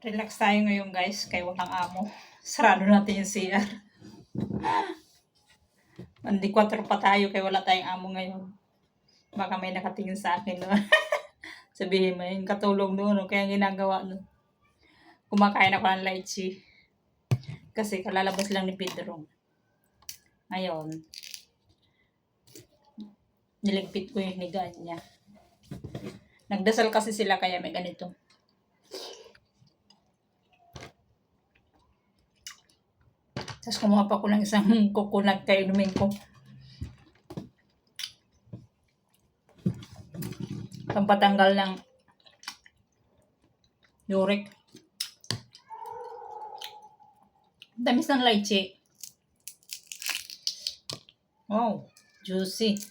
Relax tayo ngayon guys, kay walang amo. Sarado natin yung CR. Mandi 4 pa tayo kay wala tayong amo ngayon. Baka may nakatingin sa akin no? Sabihin mo yung katulong doon, no? Kaya ginagawa no? Kumakain ako ng lychee. Kasi kalalabas lang ni Pedro. Ngayon, niligpit ko yung higaan niya. Nagdasal kasi sila kaya may ganito. Tapos kumuha pa ko ng isang coconut kay inumin ko. Pampatanggal ng uric. Tamis ng lychee. Wow, juicy.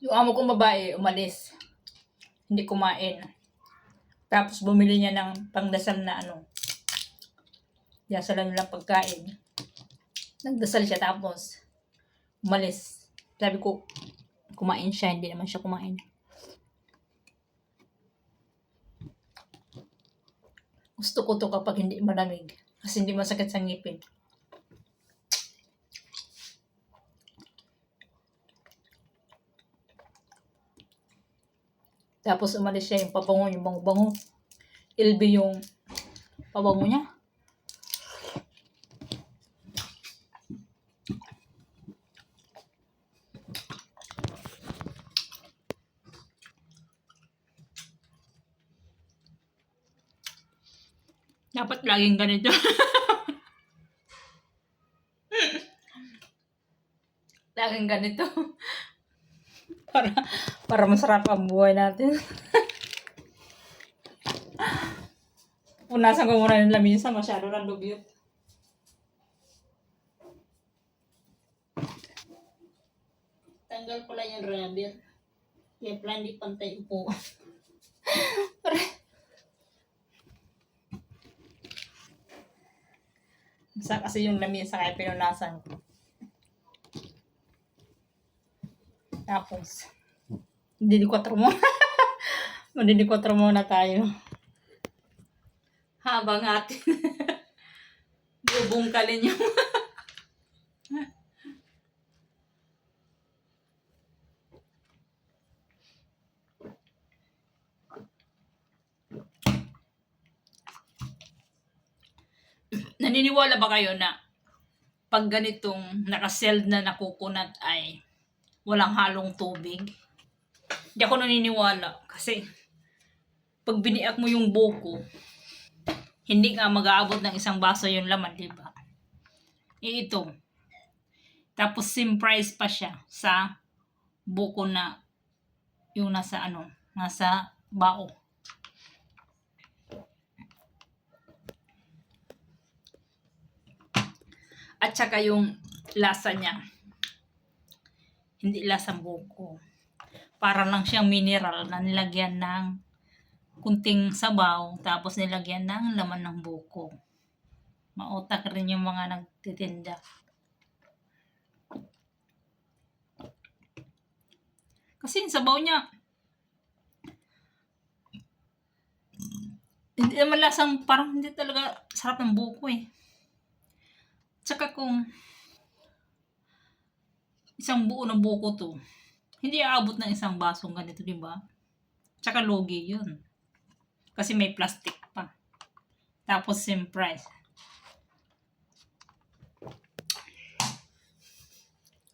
Yung amo kong babae, umalis. Hindi kumain. Tapos bumili niya ng pangdasal na ano. Dasalan nilang pagkain. Nagdasal siya tapos umalis. Sabi ko, kumain siya. Hindi naman siya kumain. Gusto ko to kapag hindi malamig. Kasi hindi masakit sa ngipin. Tapos umalis siya yung pabango, yung bango-bango. LB yung pabango niya. Dapat laging ganito. Laging ganito. para masarap ang buhay natin. Punasan ko muna ng lamisa, masyado ng dugyot. Tanggal ko lang yung rubber. Kaya pala hindi pantay upo. Isa kasi yung lamisa kaya pinunasan ko. Tapos, didi-4 mo. Madidi-4 muna tayo. Habang atin bubungkalin yung naniniwala ba kayo na pag ganitong nakaseld na coconut ay walang halong tubig? Hindi ako naniniwala kasi pag biniak mo yung buko, hindi nga mag-aabot ng isang baso yung laman, di ba? Ito. Tapos same price pa siya sa buko na yung nasa bao. At saka yung lasa niya, hindi lasang buko. Para lang siyang mineral na nilagyan ng kunting sabaw, tapos nilagyan ng laman ng buko. Mautak rin yung mga nagtitinda. Kasi yung sabaw niya, hindi naman lasang, parang hindi talaga sarap ng buko eh. Tsaka kung isang buo na buko to, hindi aabot ng isang basong ganito, di ba? Tsaka logi yun. Kasi may plastic pa. Tapos same price.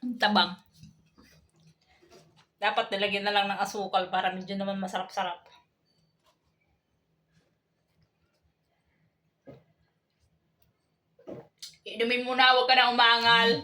Ang tabang. Dapat nilagyan na lang ng asukal para medyo naman masarap-sarap. Inumin muna, huwag ka na umangal.